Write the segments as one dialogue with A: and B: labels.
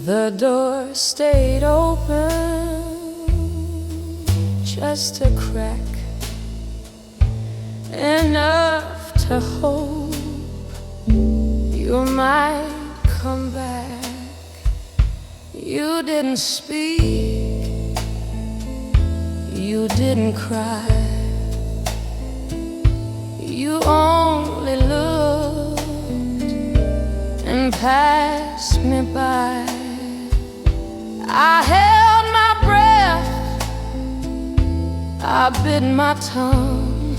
A: The door stayed open just a crack, enough to hope you might come back. You didn't speak, you didn't cry, you only looked and passed me by. I held my breath, I bit my tongue,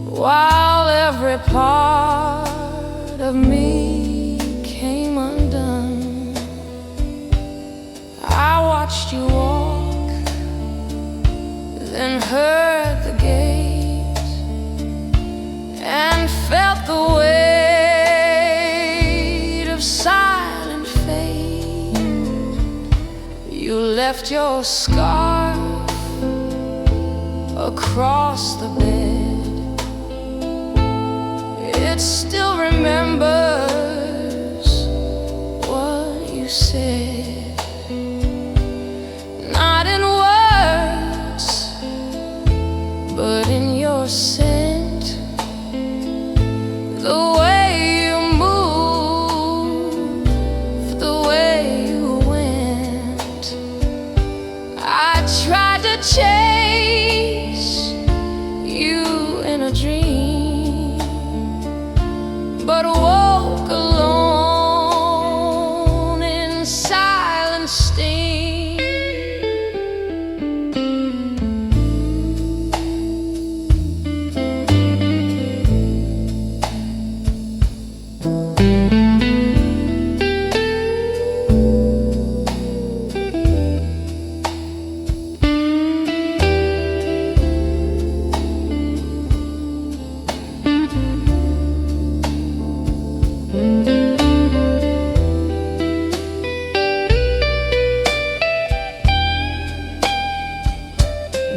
A: while every part of me came undone. I watched you walk, then heard the gate, and felt the weight of silent fate. You left your scarf across the bed. It still remembers what you said, not in words, but in your scent, the way you moved, the way you went. I tried to chase you in a dream, but woke alone in silent steam.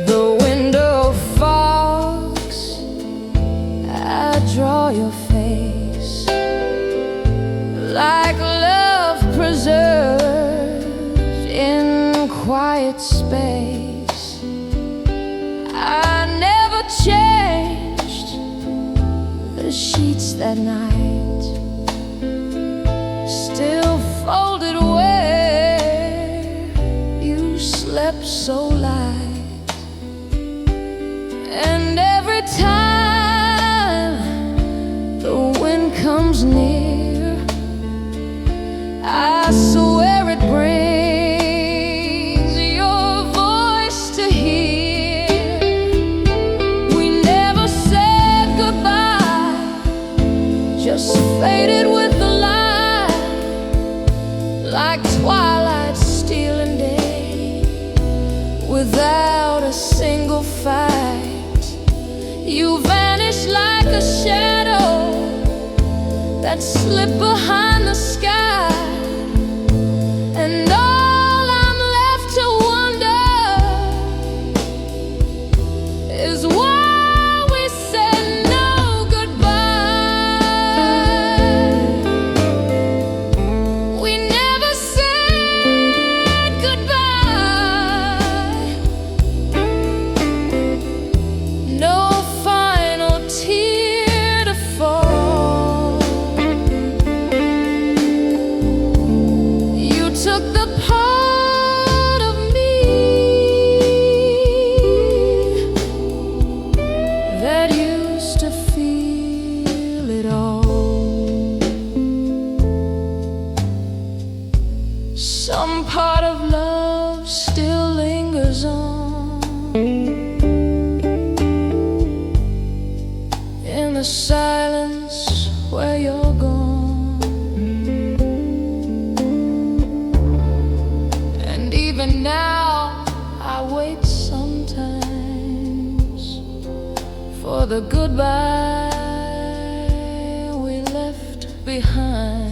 A: The window fogs, I draw your face like love preserved in quiet space. I never changed the sheets that night, still folded where you slept so light. And every time the wind comes near, I swear it brings your voice to hear. We never said goodbye, just faded with the light, like twilight stealing day, without a single fight. You vanished like a shadow that slipped behind the sky, and all I'm left to wonder is why we said no goodbye. We never said goodbye. No final tear to fall. You took the part of me that used to feel it all. Some part of love still lingers on in the silence where you're gone. And even now I wait sometimes for the goodbye we left behind.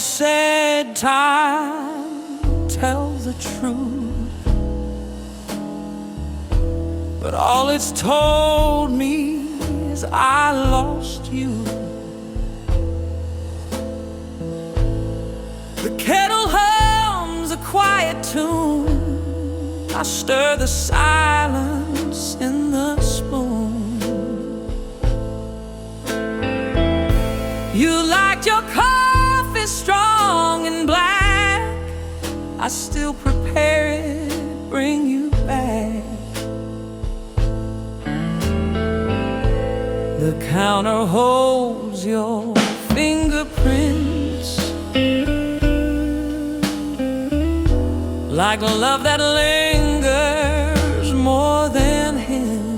A: said time tells the truth, but all it's told me is I lost you. The kettle hums a quiet tune, I stir the silence in the spoon. You liked your coffee strong and black, I still prepare it, bring you back. The counter holds your fingerprints, like love that lingers more than him.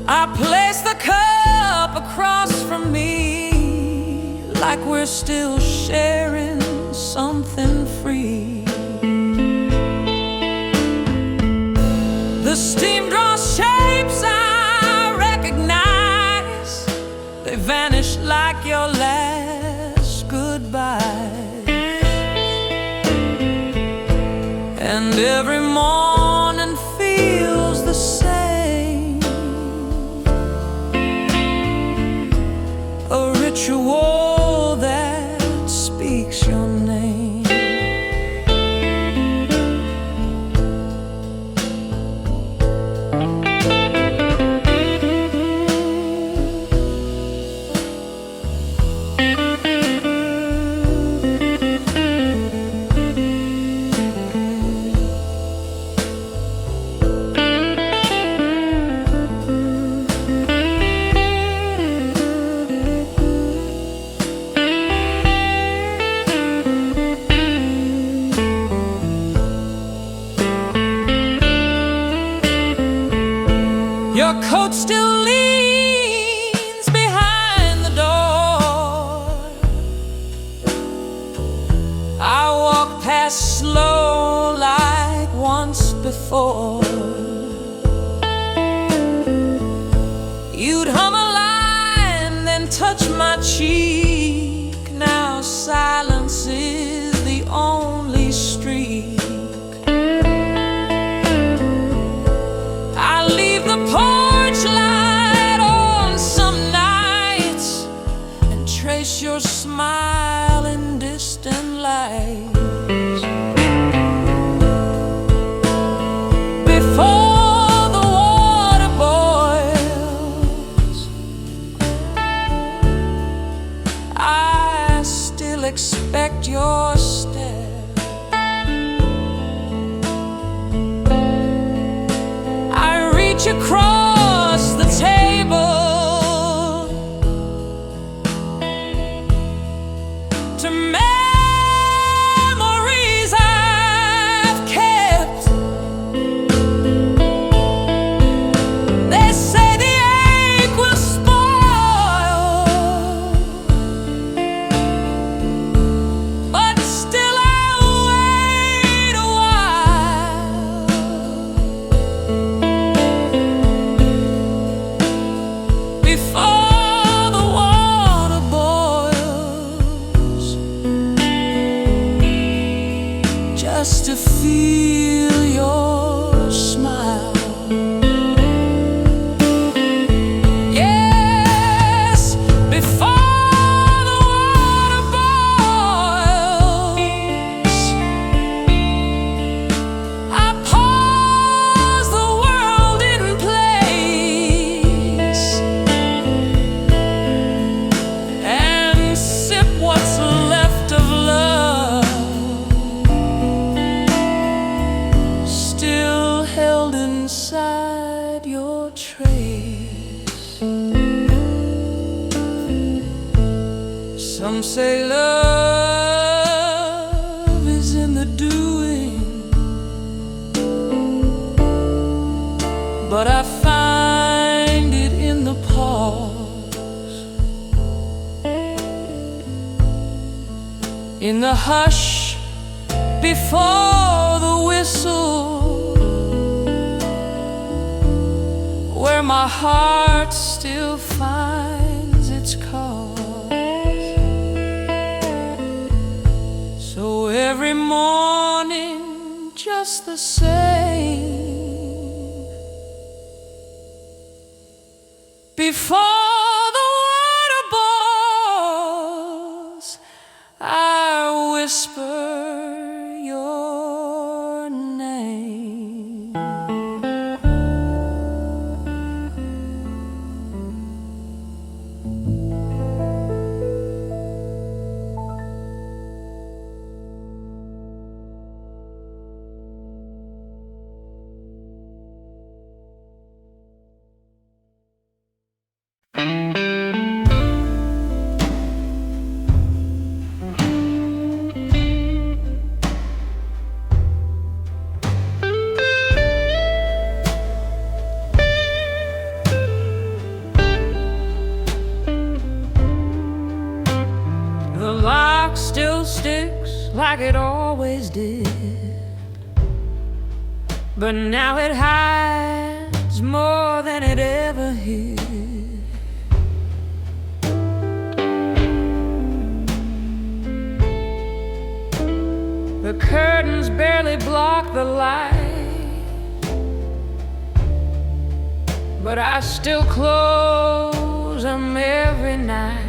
A: I place the cup across from me, like we're still sharing something free. The steam draws shapes I recognize, they vanish like your last goodbye. And every morning feels the same, a ritual that speaks your name. Your coat still leans behind the door, I walk past slow like once before. You'd hum a line, then touch my cheek. Now silence is the only streak. I leave the porch light on some nights and trace your smile in distant lights. Before the water boils, I still expect your step. Across the table to memories I've kept. They say the ache will spoil, but still I'll wait a while. Before the water boils, just to feel your smile. Yes, before the water boils, I pause the world in place and sip what's left of love, still held inside your trace. Some say love is in the doing, but I find it in the pause, in the hush before the whistle, where my heart still finds its cause. the same. Before the water boils, I whisper your name. The lock still sticks like it always did, but now it hides more than it ever hid. The curtains barely block the light, but I still close them every night.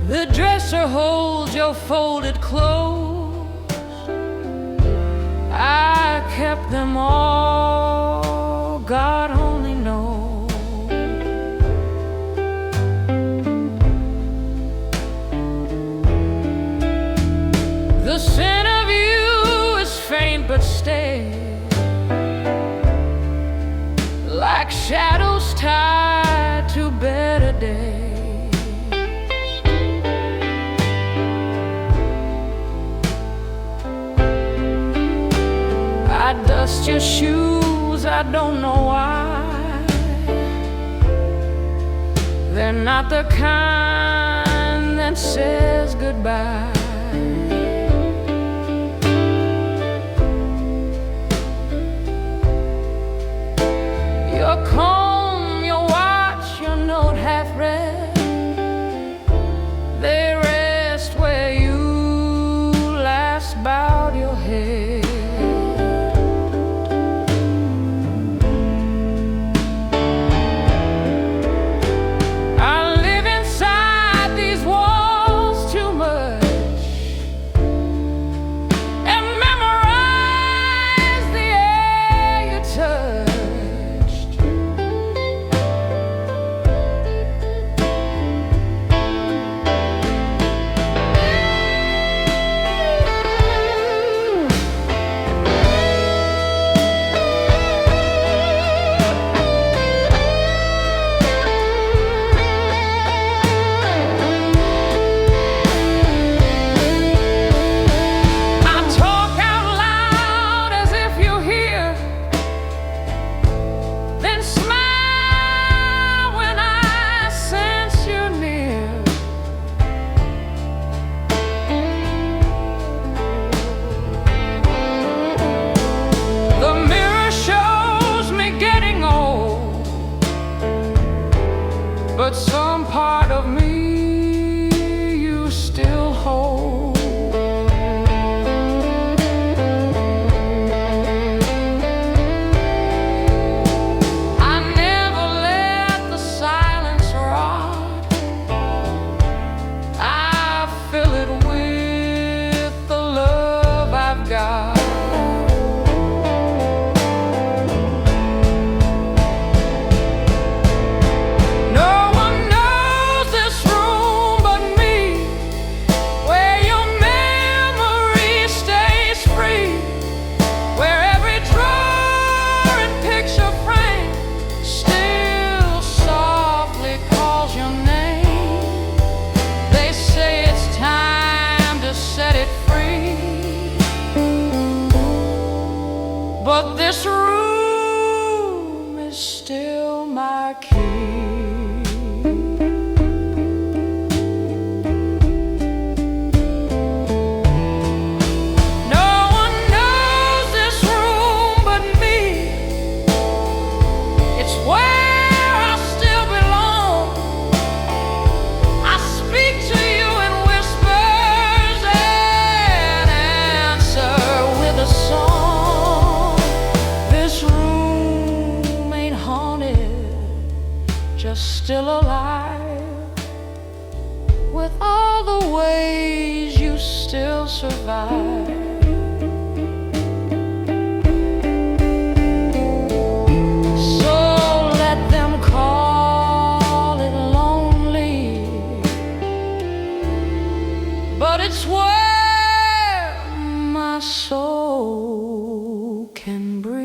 A: The dresser holds your folded clothes. I kept them all, God only knows. The scent of you is faint but steady, like shadows tied to better days. I dust your shoes, I don't know why. They're not the kind that says goodbye. Your comb, your watch, your note half read, they rest where you last bowed your head. But some part of me you still hold. I never let the silence rot. I fill it with the love I've got. But this room is still my key. No one knows this room but me. It's where I still belong. I speak still alive, with all the ways you still survive. So let them call it lonely, but it's where my soul can breathe.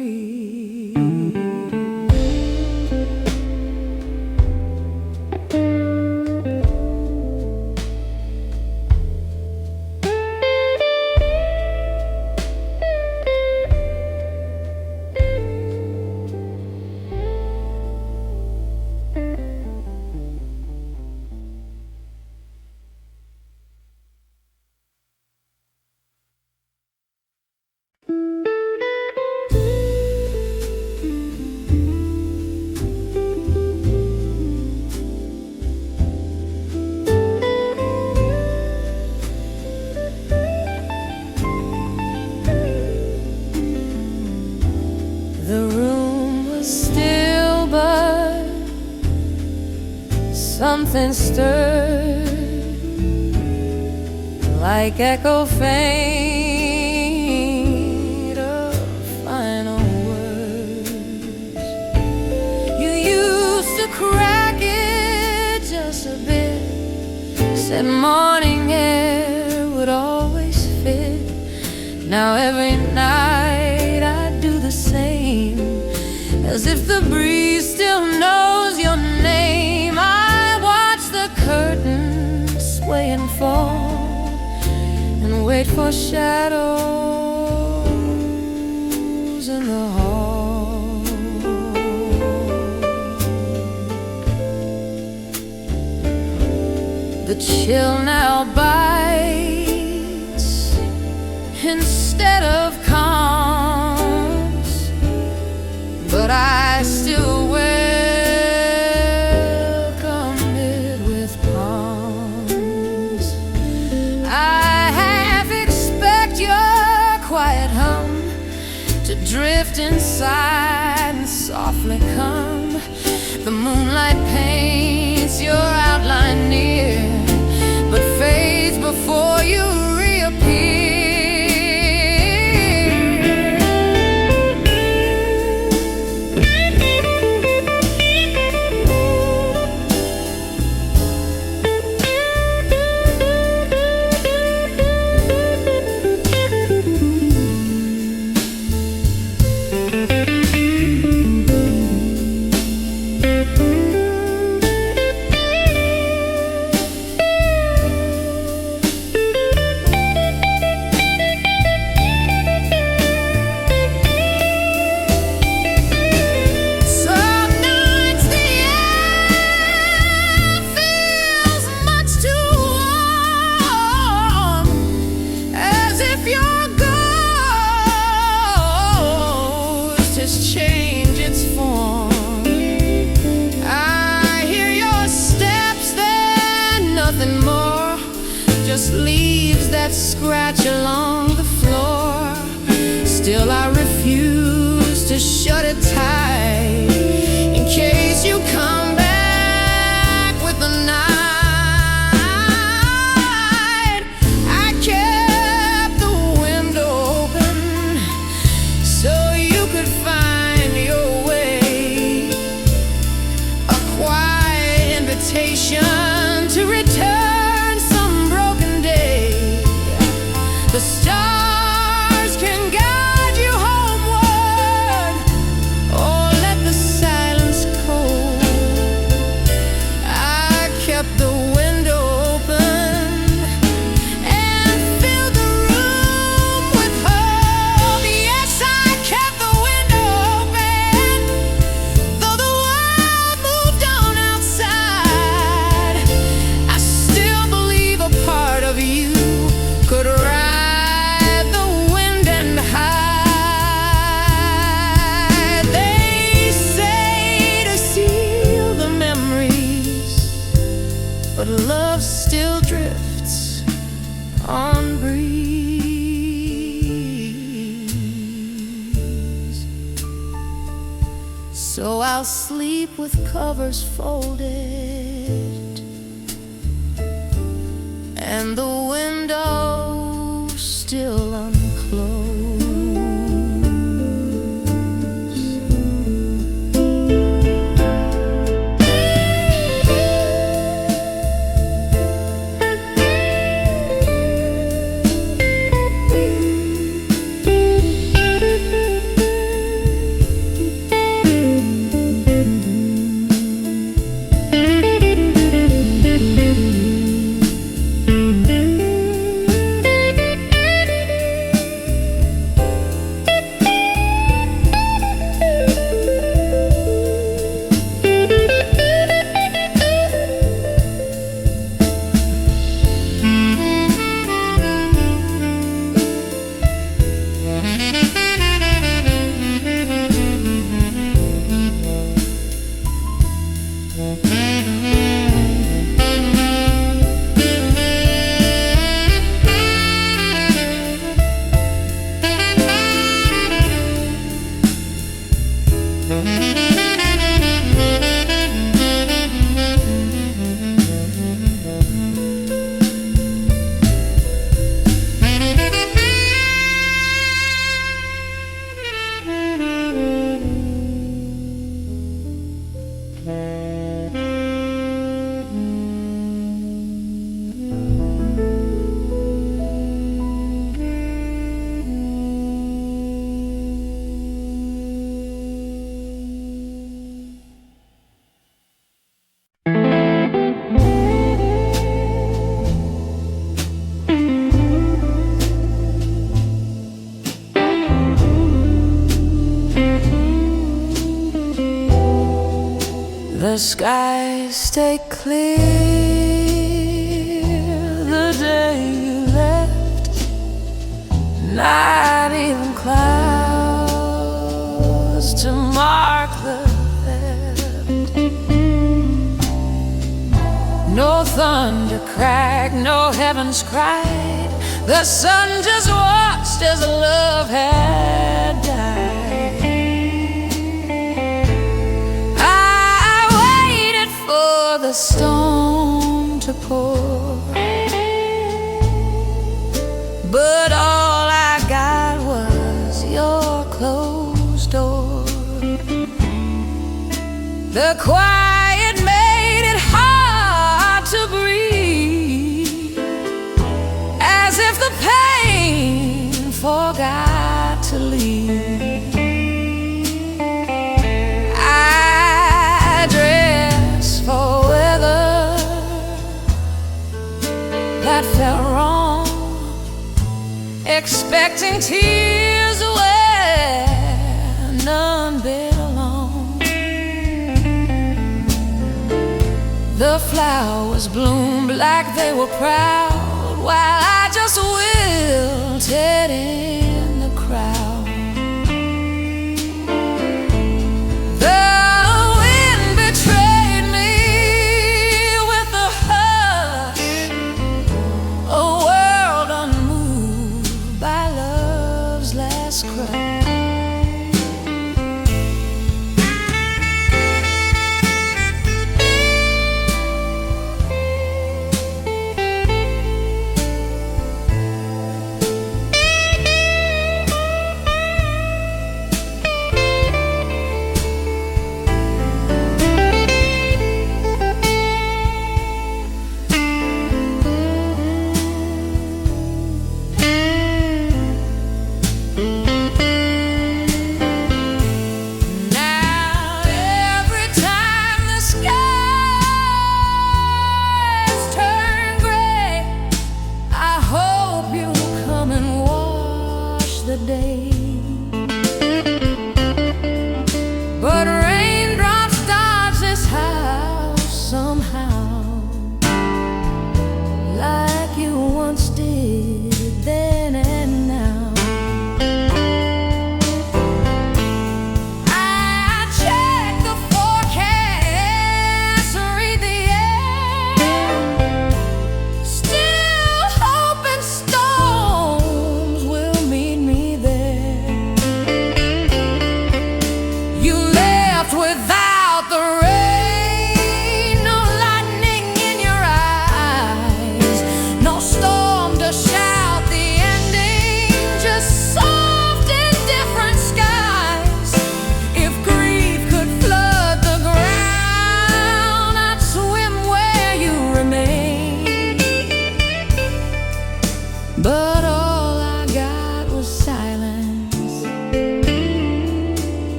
A: The room was still, but something stirred, like echo faint of final words. You used to crack it just a bit, said morning air would always fit. Now every night I do the same, as if the breeze still knows your name. I watch the curtains sway and fall, and wait for shadows in the hall. The chill now bites instead of calms, but I still welcome it with palms. I half expect your quiet hum to drift inside and softly come. The moonlight paints your outline near, but fades before you reappear. Just leaves that scratch along the floor. Still I refuse to shut it tight, in case you come back with the night. I kept the window open so you could find your way, a quiet invitation to return. The stars I'll sleep with covers folded and the window still unclosed. The skies stay clear the day you left, not even clouds to mark the theft. No thunder cracked, no heavens cried. The sun just watched as love had died. The storm to pour, but all I got was your closed door. The quiet made it hard to breathe, as if the pain forgot to leave. I dress for that felt wrong, expecting tears where none belong. The flowers bloomed like they were proud, while I just wilted in the crowd.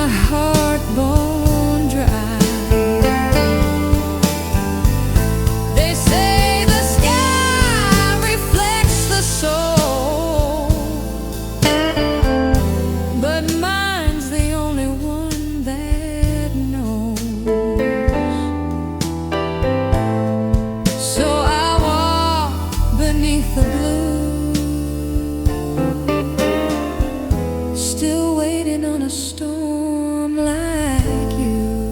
A: heart bone dry. They say the sky reflects the soul, but mine's the only one that knows. So I walk beneath the blue, still waiting on a storm like you.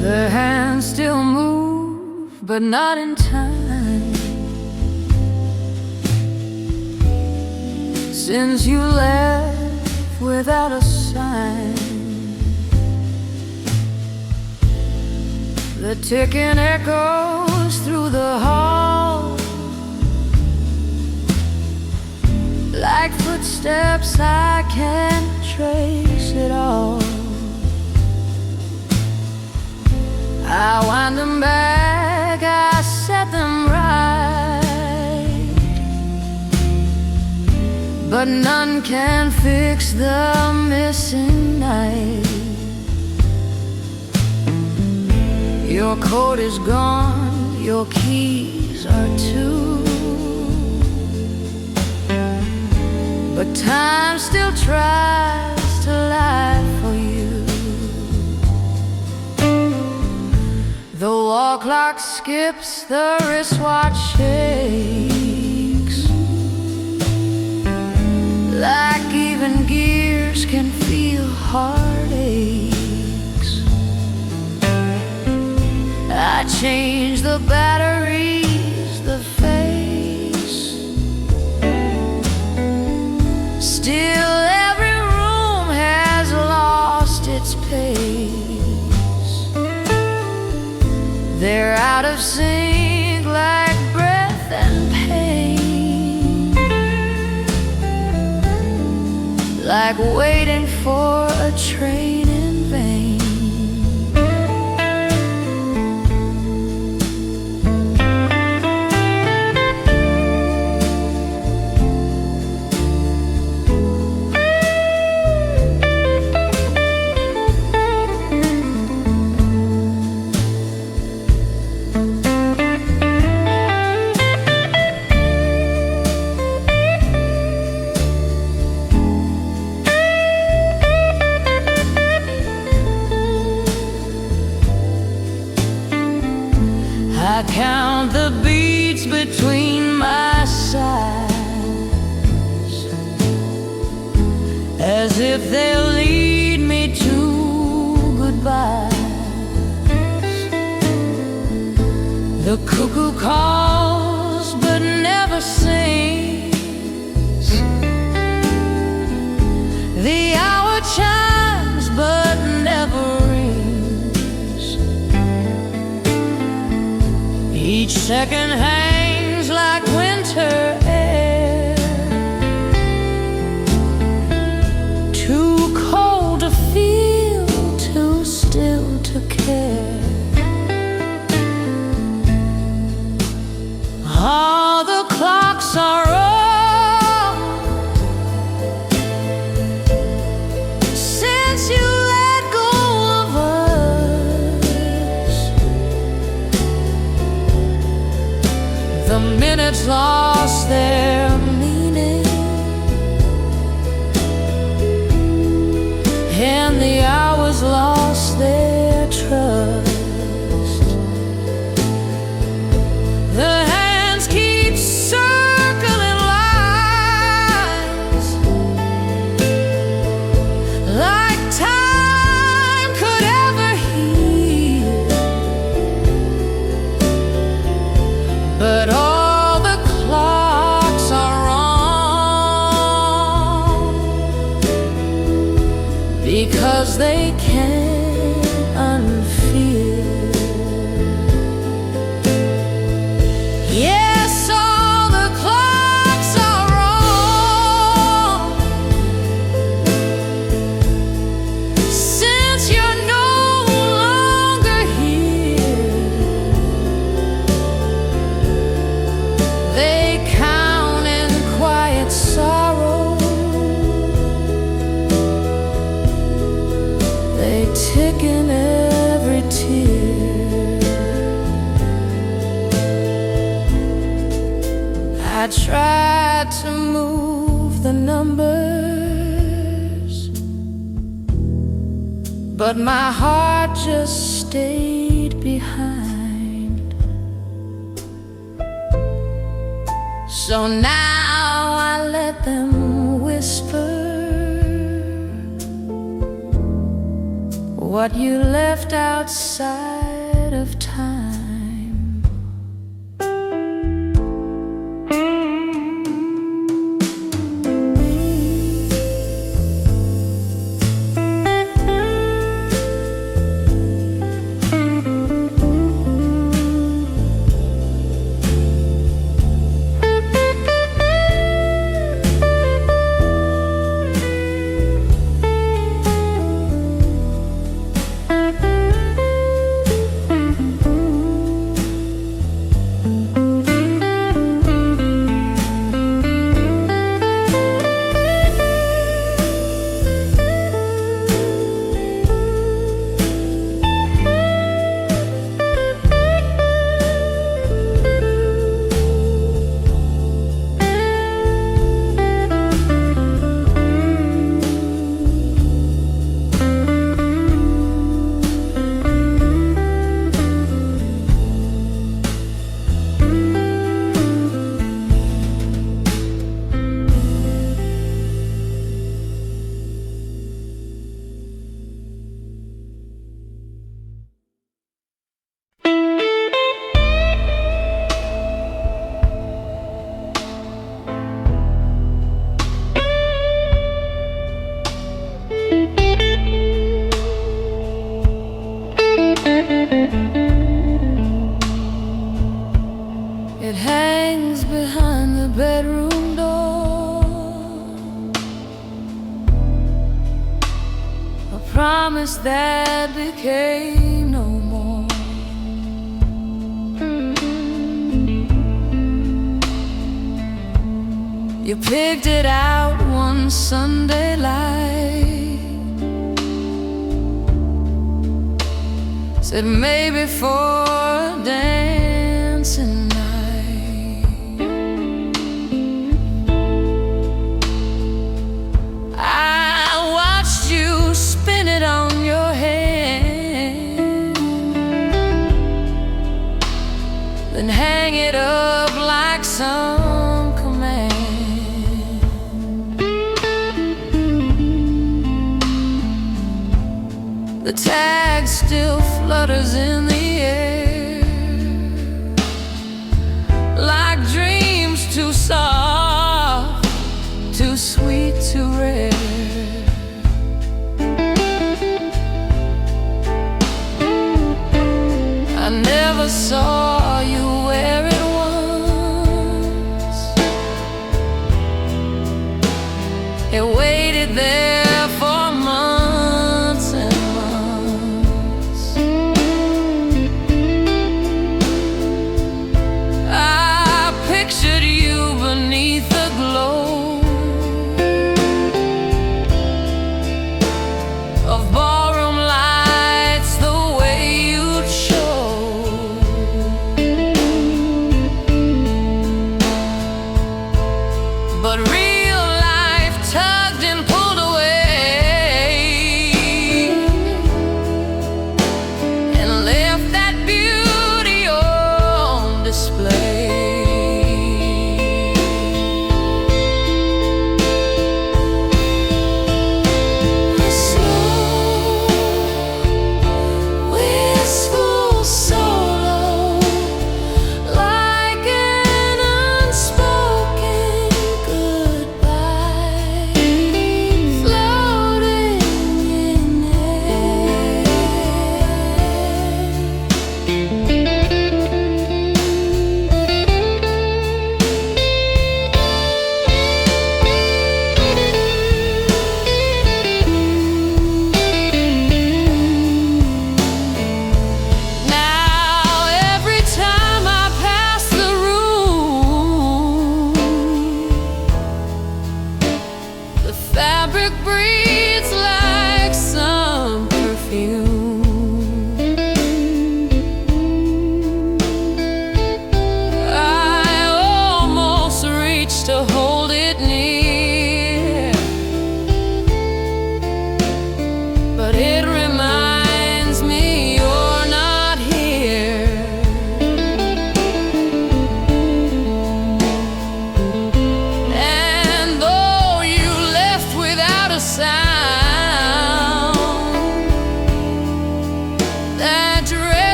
A: The hands still move, but not in time. Since you left without a sign, the ticking echoes through the hall like footsteps I can't trace at all. I wind them back, I set them right, but none can fix the missing night. Your coat is gone, your keys are too, but time still tries to lie for you. The wall clock skips, the wristwatch shakes, like even gears can feel heartaches. I change the batteries, the face, still every room has lost its pace. They're out of sync like breath and pain, like waiting for a train in vain. I count the beats between my sighs, as if they'll lead me to goodbyes. The cuckoo calls but never sings, the hour chimes but never rings. Each second hangs like winter air, too cold to feel, too still to care. All the clocks are wrong since you let go of us. The minutes lost their meaning, and the hours lost their trust. The hands keep circling lines, like time could ever heal. But all the clocks are wrong, because they can't unfeel. ticking every tear. I tried to move the numbers, but my heart just stayed behind. So now I let them whisper what you left outside of time. It hangs behind the bedroom door, a promise that became no more. You picked it out one Sunday light, said maybe for a dancing night. I watched you spin it on your hand, then hang it up like some command. The tag still flutters in the air, like dreams too soft, too sweet, too rare. I never saw you wear it once. It waited there for months and months.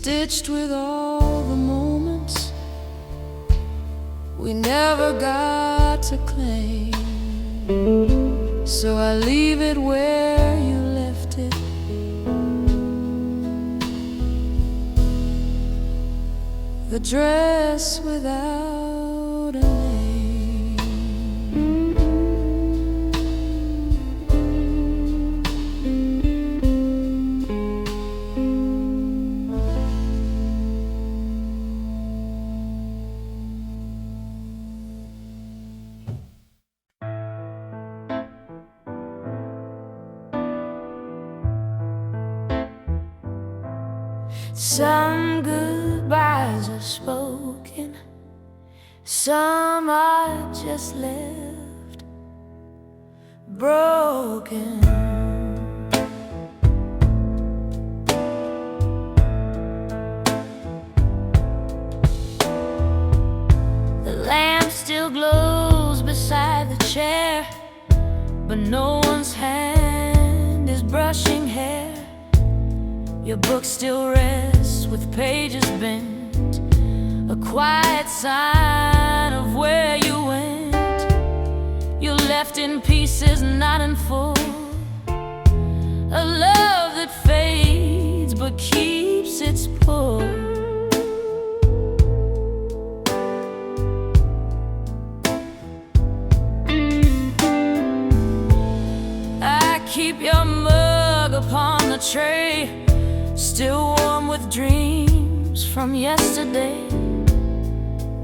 A: stitched with all the moments we never got to claim. So I leave it where you left it, the dress without a name. Some goodbyes are spoken, some are just left broken. The lamp still glows beside the chair, but no one's hand is brushing hair. Your book still rests with pages bent, a quiet sign of where you went. You're left in pieces, not in full, a love that fades but keeps its pull. I keep your mug upon the tray, still warm with dreams from yesterday.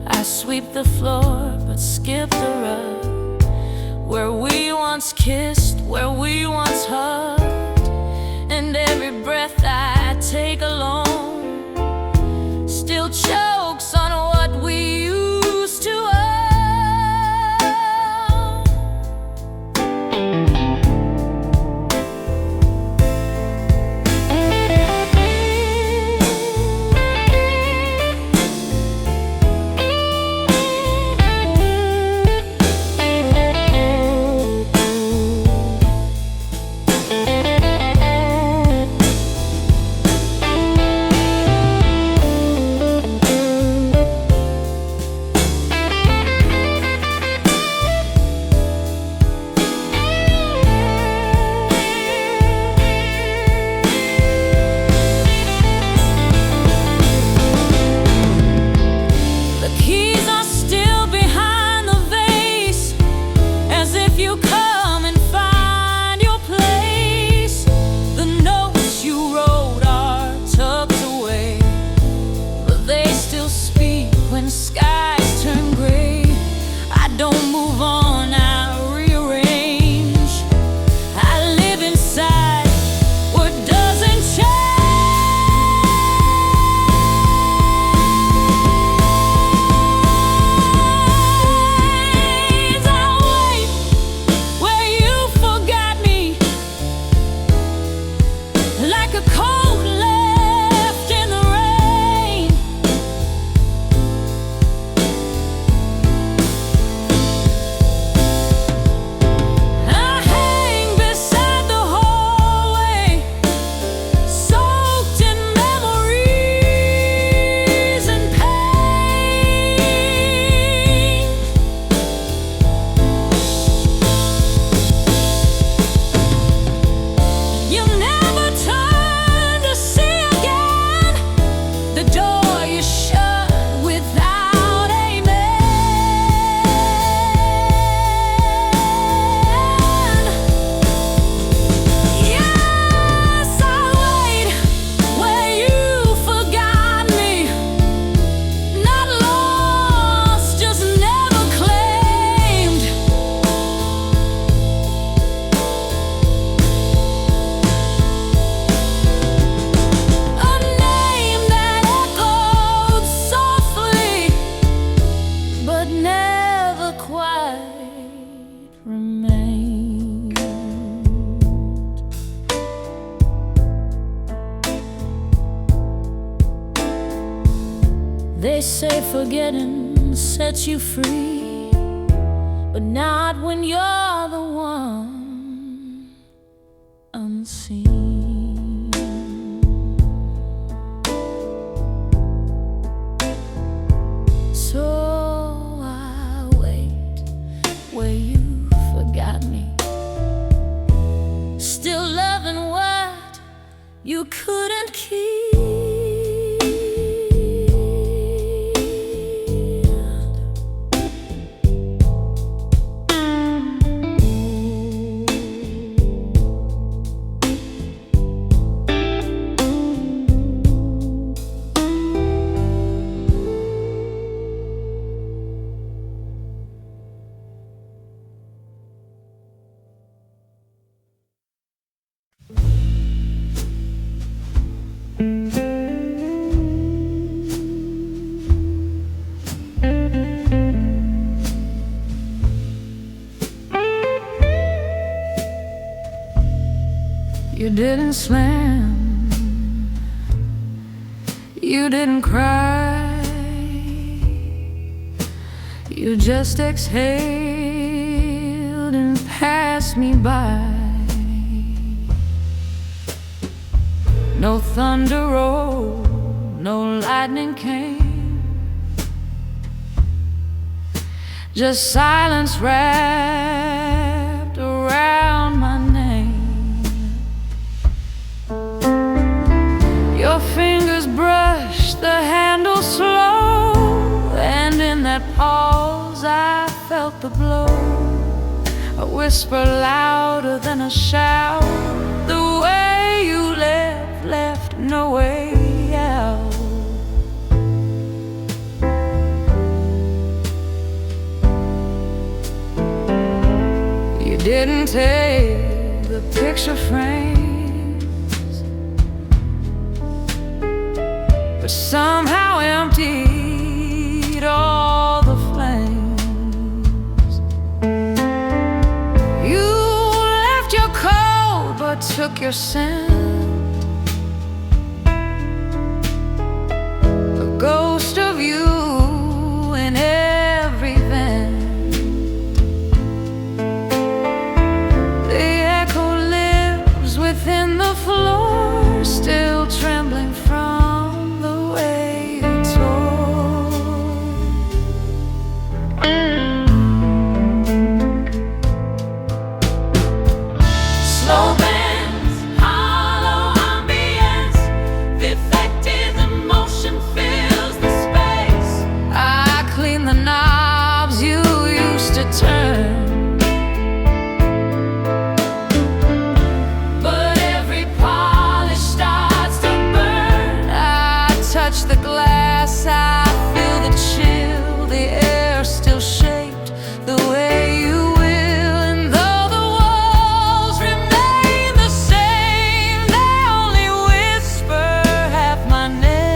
A: I sweep the floor but skip the rug, where we once kissed, where we once hugged. And every breath I take alone still chokes on what we used to own.
B: They say forgetting sets you free, but not when you're the one unseen. you couldn't keep.
A: You didn't slam, you didn't cry, you just exhaled and passed me by. No thunder rolled, no lightning came, just silence wrapped around my name. Your fingers brushed the handle slow, and in that pause I felt the blow. A whisper louder than a shout. The way you left no way out. You didn't take the picture frames, but somehow emptied all the flames. You left your coat but took your scent. A ghost of you in every vent. The echo lives within the floor, still trembling from the way you tore.
B: Slow bands, hollow ambience, defective emotion fills the space.
A: I clean the knobs you used to turn,
B: But every polish starts to burn.
A: I touch the glass, I feel the chill, the air still shaped the way you will. And though the walls remain the same, they only whisper half my name.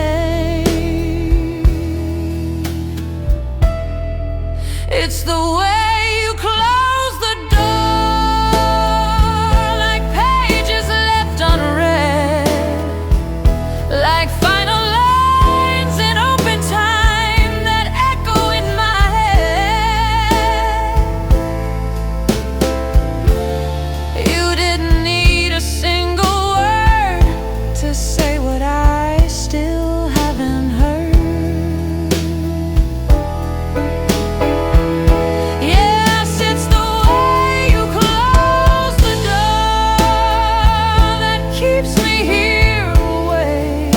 A: It's the way you close the door, like pages left unread, like final lines in open time that echo in my head. You didn't need a single word to say what I still haven't heard. Yes, it's the way you close the door that keeps me here awake.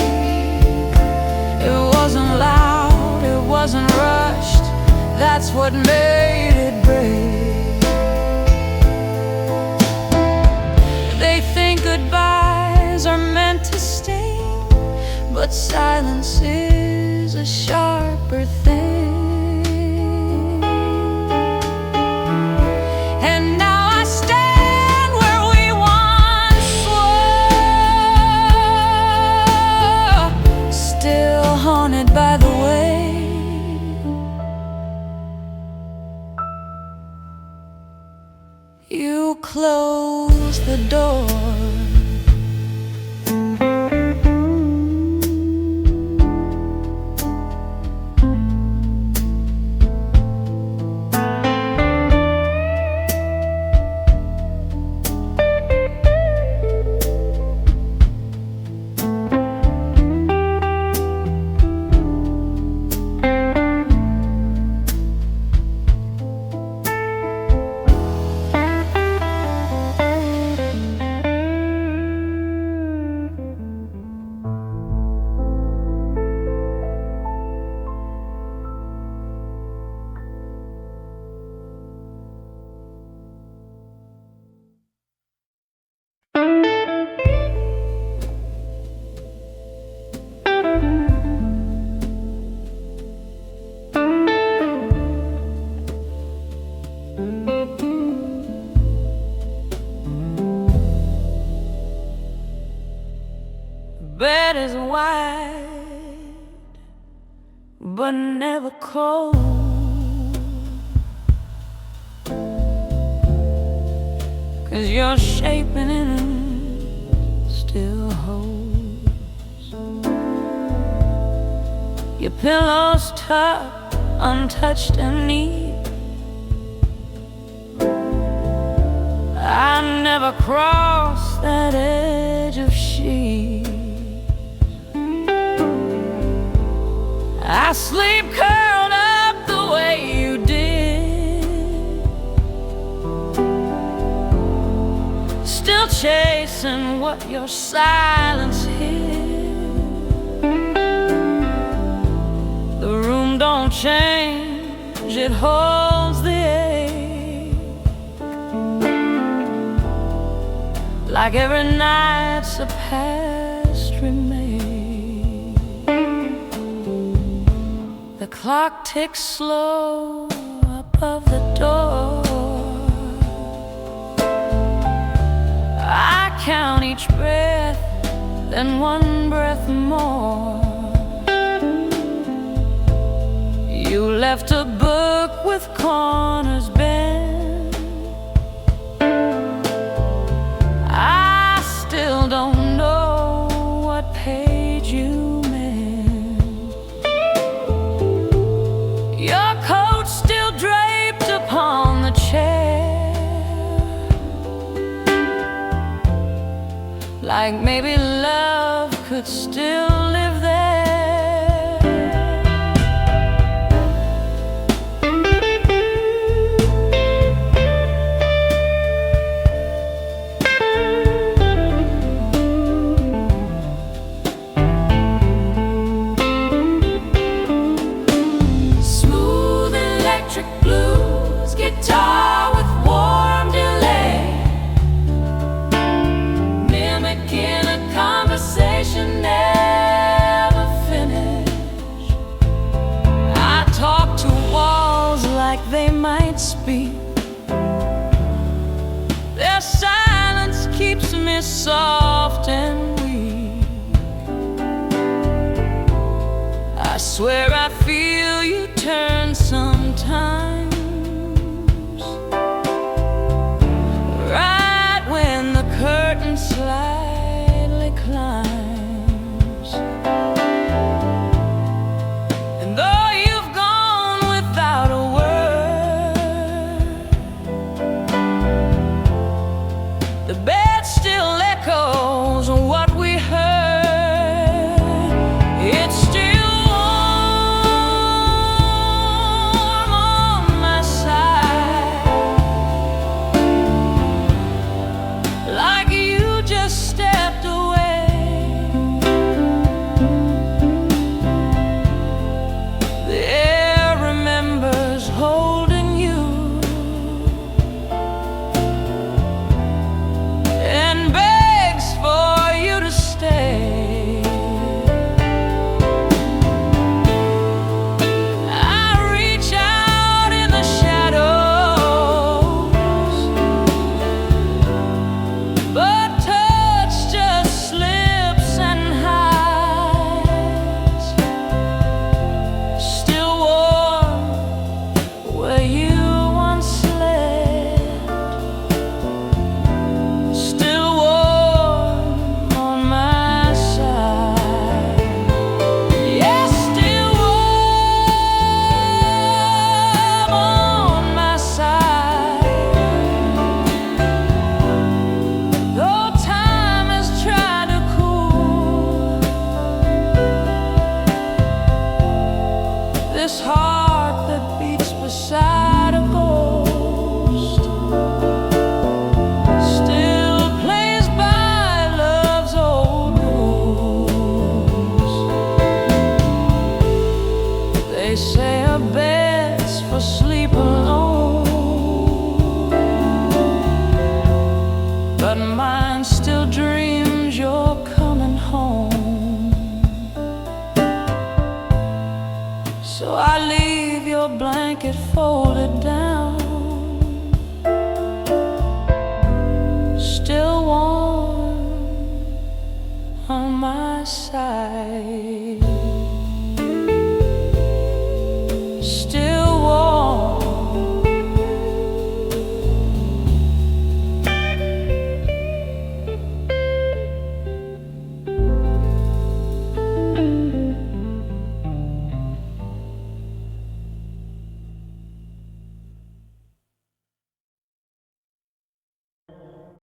A: It wasn't loud, it wasn't rushed, that's what made it break. They think goodbyes are meant to sting, but silence is a sharper thing. And now I stand where we once were, still haunted by the way you close the door.
B: never cold. 'Cause you're shaping it and still holds. Your pillow's tucked, untouched and neat. I never crossed that edge of sheet. I sleep curled up the way you did, still chasing what your silence hid. The room don't change, it holds the ache, like every night's a past remains. The clock ticks slow above the door. I count each breath, then one breath more. You left a book with corners bent. I still don't know what page you meant. Your coat still draped upon the chair, like maybe love could still live there. Smooth electric blues, guitar with warm delay, mimicking a conversation never finished. I talk to walls like they might speak. Their silence keeps me soft and weak. I swear I feel you turn sometimes, right when the curtain slightly climbs. And though you've gone without a word, the bed still echoes what we heard. It's still warm on my side, like you just stepped away. The air remembers holding you and begs for you to stay. I reach out in the shadows, but touch just slips and hides. Still warm where you once slept, still warm on my side. Yes, still warm on my side. Though time has tried to cool this heart that beats beside a ghost, still plays by love's old rules. They say a bed's for sleep alone, but mine still dreams you're coming home. So I leave your blanket folded down, still warm on my side.